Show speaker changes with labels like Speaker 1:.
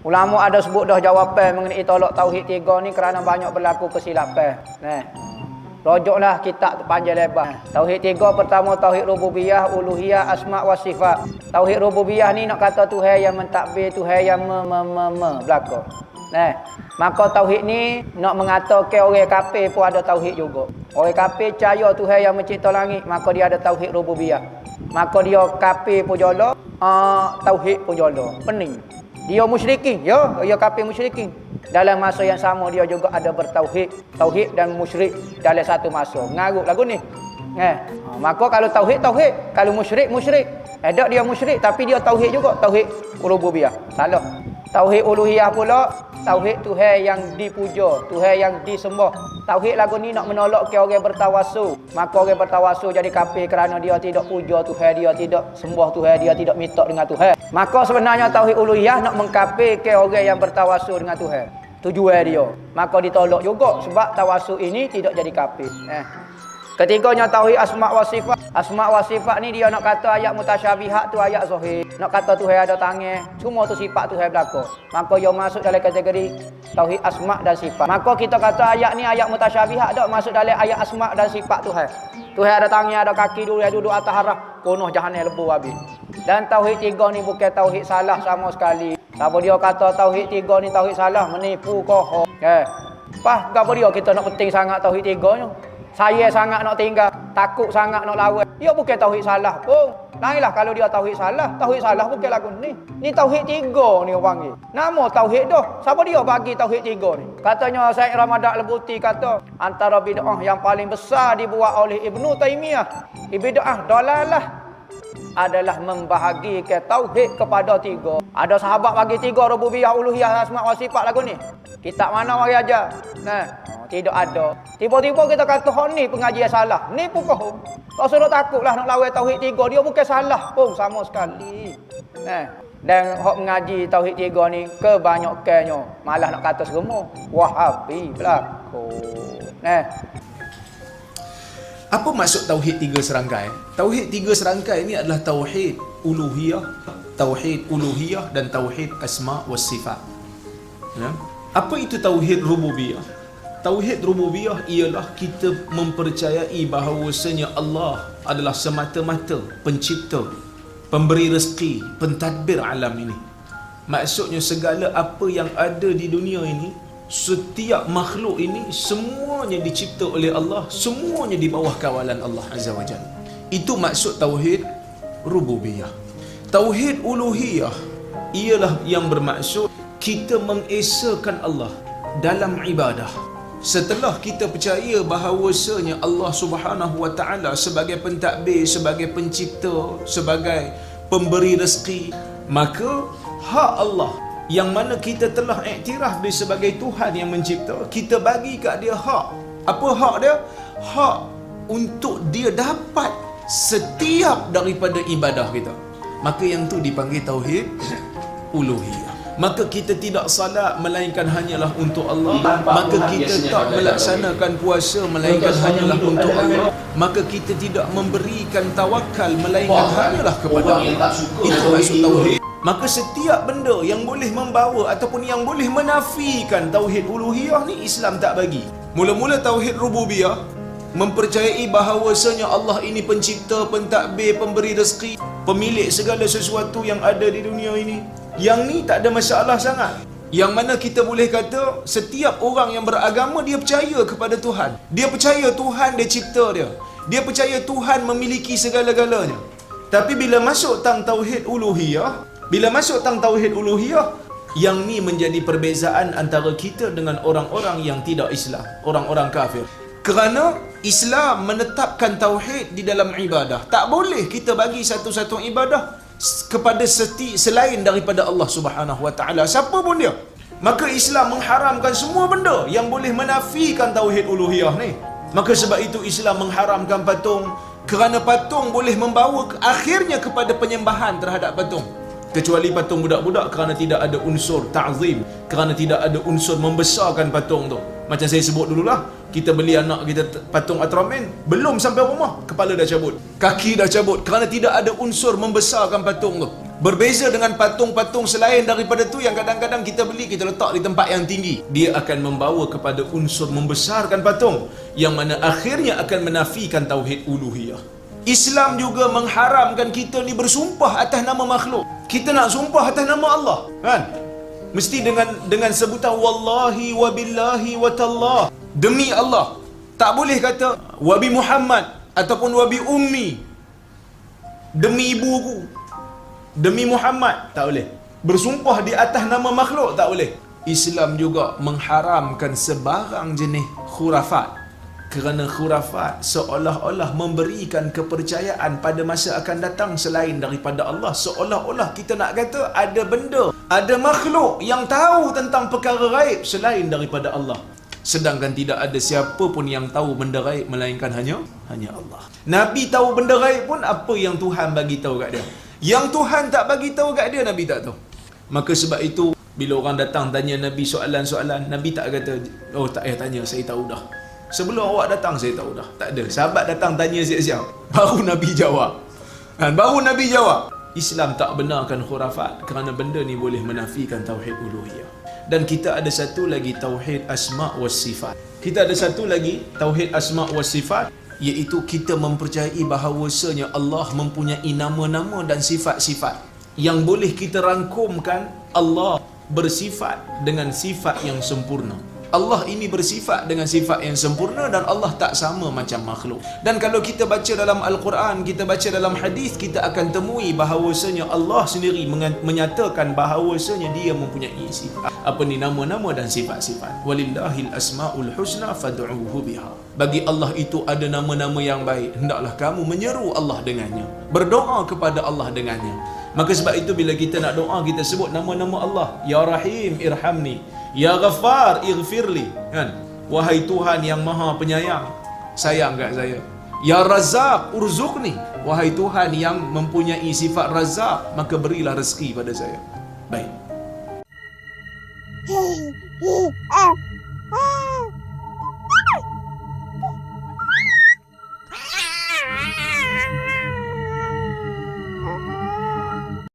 Speaker 1: Ulama ada sebut dah jawapan mengenai tolak tauhid 3 ni kerana banyak berlaku kesilapan. Rojoklah kitab tu panjang lebar. Tauhid 3 pertama tauhid rububiyah, uluhiyah, asma wa sifat. Tauhid rububiyah ni nak kata Tuhan yang mentadbir, Tuhan yang belaka. Maka tauhid ni nak mengatakan orang kafir pun ada tauhid juga. Orang kafir percaya Tuhan yang mencipta langit, maka dia ada tauhid rububiyah. Maka dia kafir pun jolo, tauhid pun jolo. Pening. Dia musyrikin, dia kafir musyrikin. Dalam masa yang sama dia juga ada bertauhid, tauhid dan musyrik dalam satu masa. Mengarut lagu ni. Maka kalau tauhid, kalau musyrik. Tak dia musyrik tapi dia tauhid juga, tauhid rububiyah. Salah. Tauhid uluhiyah pula, tauhid Tuhan yang dipuja, Tuhan yang disembah. Tauhid lagu ni nak menolak ke orang bertawasul. Maka orang bertawasul jadi kafir kerana dia tidak puja Tuhan, dia tidak sembah Tuhan, dia tidak minta dengan Tuhan. Maka sebenarnya tauhid uluhiyah nak mengkafirkan orang yang bertawasul dengan Tuhan. Tujuan dia. Maka ditolak juga sebab tawasul ini tidak jadi kafir. Ketiganya tauhid asma wa sifat. Asma wa sifat ni dia nak kata ayat mutasyabihat tu ayat zahir. Nak kata Tuhan ada tangan, cuma tu sifat Tuhan belaka. Maka dia masuk dalam kategori tauhid asma dan sifat. Maka kita kata ayat ni ayat mutasyabihat dak masuk dalam ayat asma dan sifat Tuhan. Tuhan ada tangan, ada kaki, duduk atas harah, konoh jahanam lebu habis. Dan tauhid 3 ni bukan tauhid salah sama sekali. Siapa dia kata tauhid 3 ni tauhid salah, menipu kau. Apa dia kita nak penting sangat tauhid 3 ni? Saya sangat nak tinggal, takut sangat nak lawan. Dia bukan tauhid salah pun. Lainlah kalau dia tauhid salah bukan lagu ni. Ni tauhid 3 ni orang panggil. Nama tauhid dah. Siapa dia bagi tauhid 3 ni? Katanya Syekh Ramadan Al-Buti kata, antara bid'ah yang paling besar dibuat oleh Ibnu Taimiyah, bid'ah dalalah adalah membahagikan tauhid kepada 3. Ada sahabat bagi 3 rububiyah, uluhiyah, asma wa sifat lagu ni. Kitab mana mari ajar? Tidak ada. Tiba-tiba kita kata ni pengajian salah. Ni pun kau. Kau suruh takutlah nak lawan tauhid 3. Dia bukan salah pun sama sekali. Dan hak mengaji tauhid 3 ni kebanyakannya malah nak kata semua Wahabi belako.
Speaker 2: Apa maksud tauhid 3 serangkai? Tauhid 3 serangkai ini adalah tauhid uluhiyah dan tauhid asma was sifat. Apa itu tauhid rububiyah? Tauhid rububiyah ialah kita mempercayai bahawasanya Allah adalah semata-mata pencipta, pemberi rezeki, pentadbir alam ini. Maksudnya segala apa yang ada di dunia ini, setiap makhluk ini semuanya dicipta oleh Allah, semuanya di bawah kawalan Allah Azza wa Jalla. Itu maksud tauhid rububiyah. Tauhid uluhiyah ialah yang bermaksud kita mengesakan Allah dalam ibadah. Setelah kita percaya bahawasanya Allah Subhanahu wa taala sebagai pentadbir, sebagai pencipta, sebagai pemberi rezeki, maka hak Allah yang mana kita telah iktiraf dia sebagai Tuhan yang mencipta, kita bagi kat dia hak. Apa hak dia? Hak untuk dia dapat setiap daripada ibadah kita. Maka yang tu dipanggil tauhid uluhiyah. Maka kita tidak salat melainkan hanyalah untuk Allah. Maka kita tak melaksanakan puasa melainkan hanyalah untuk Allah. Maka kita tidak memberikan tawakal melainkan hanyalah kepada Allah. Itu maksud tauhid. Maka setiap benda yang boleh membawa ataupun yang boleh menafikan tauhid uluhiyah ni Islam tak bagi. Mula-mula tauhid rububiyah mempercayai bahawasanya Allah ini pencipta, pentadbir, pemberi rezeki, pemilik segala sesuatu yang ada di dunia ini. Yang ni tak ada masalah sangat. Yang mana kita boleh kata setiap orang yang beragama dia percaya kepada Tuhan. Dia percaya Tuhan dia cipta dia. Dia percaya Tuhan memiliki segala-galanya. Tapi bila masuk tang tauhid uluhiyah, yang ni menjadi perbezaan antara kita dengan orang-orang yang tidak Islam, orang-orang kafir. Kerana Islam menetapkan tauhid di dalam ibadah. Tak boleh kita bagi satu-satu ibadah kepada selain daripada Allah Subhanahu wa taala, siapa pun dia. Maka Islam mengharamkan semua benda yang boleh menafikan tauhid uluhiyah ni. Maka sebab itu Islam mengharamkan patung, kerana patung boleh membawa akhirnya kepada penyembahan terhadap patung. Kecuali patung budak-budak kerana tidak ada unsur ta'zim, kerana tidak ada unsur membesarkan patung tu. Macam saya sebut dululah, kita beli anak kita patung Ultraman, belum sampai rumah kepala dah cabut, kaki dah cabut, kerana tidak ada unsur membesarkan patung tu. Berbeza dengan patung-patung selain daripada tu yang kadang-kadang kita beli, kita letak di tempat yang tinggi. Dia akan membawa kepada unsur membesarkan patung, yang mana akhirnya akan menafikan tauhid uluhiyah. Islam juga mengharamkan kita ni bersumpah atas nama makhluk. Kita nak sumpah atas nama Allah, kan? Mesti dengan sebutan wallahi wa billahi wa tallah, demi Allah. Tak boleh kata wabi Muhammad ataupun wabi ummi, demi ibuku, demi Muhammad. Tak boleh. Bersumpah di atas nama makhluk tak boleh. Islam juga mengharamkan sebarang jenis khurafat, kerana khurafat seolah-olah memberikan kepercayaan pada masa akan datang selain daripada Allah. Seolah-olah kita nak kata ada benda, ada makhluk yang tahu tentang perkara gaib selain daripada Allah. Sedangkan tidak ada siapa pun yang tahu benda gaib melainkan hanya Allah. Nabi tahu benda gaib pun apa yang Tuhan bagi tahu kat dia. Yang Tuhan tak bagi tahu kat dia, Nabi tak tahu. Maka sebab itu bila orang datang tanya Nabi soalan-soalan, Nabi tak kata, oh tak payah tanya, saya tahu dah. Sebelum awak datang saya tahu dah. Tak ada. Sahabat datang tanya siap-siap, baru Nabi jawab. Baru Nabi jawab. Islam tak benarkan khurafat kerana benda ni boleh menafikan tauhid uluhiyah. Dan kita ada satu lagi tauhid asma' was sifat. Kita ada satu lagi tauhid asma' was sifat, iaitu kita mempercayai bahawasanya Allah mempunyai nama-nama dan sifat-sifat yang boleh kita rangkumkan. Allah bersifat dengan sifat yang sempurna. Allah ini bersifat dengan sifat yang sempurna dan Allah tak sama macam makhluk. Dan kalau kita baca dalam Al-Quran, kita baca dalam hadis, kita akan temui bahawasanya Allah sendiri menyatakan bahawasanya dia mempunyai sifat. Apa ni nama-nama dan sifat-sifat. Walillahil asmaul husna fad'uhu biha. Bagi Allah itu ada nama-nama yang baik, hendaklah kamu menyeru Allah dengannya, berdoa kepada Allah dengannya. Maka sebab itu bila kita nak doa, kita sebut nama-nama Allah. Ya Rahim irhamni, Ya Ghaffar ighfirli, kan? Wahai Tuhan yang Maha Penyayang, sayang kat saya. Ya Razzaq urzuqni, wahai Tuhan yang mempunyai sifat Razzaq, maka berilah rezeki pada saya. Baik.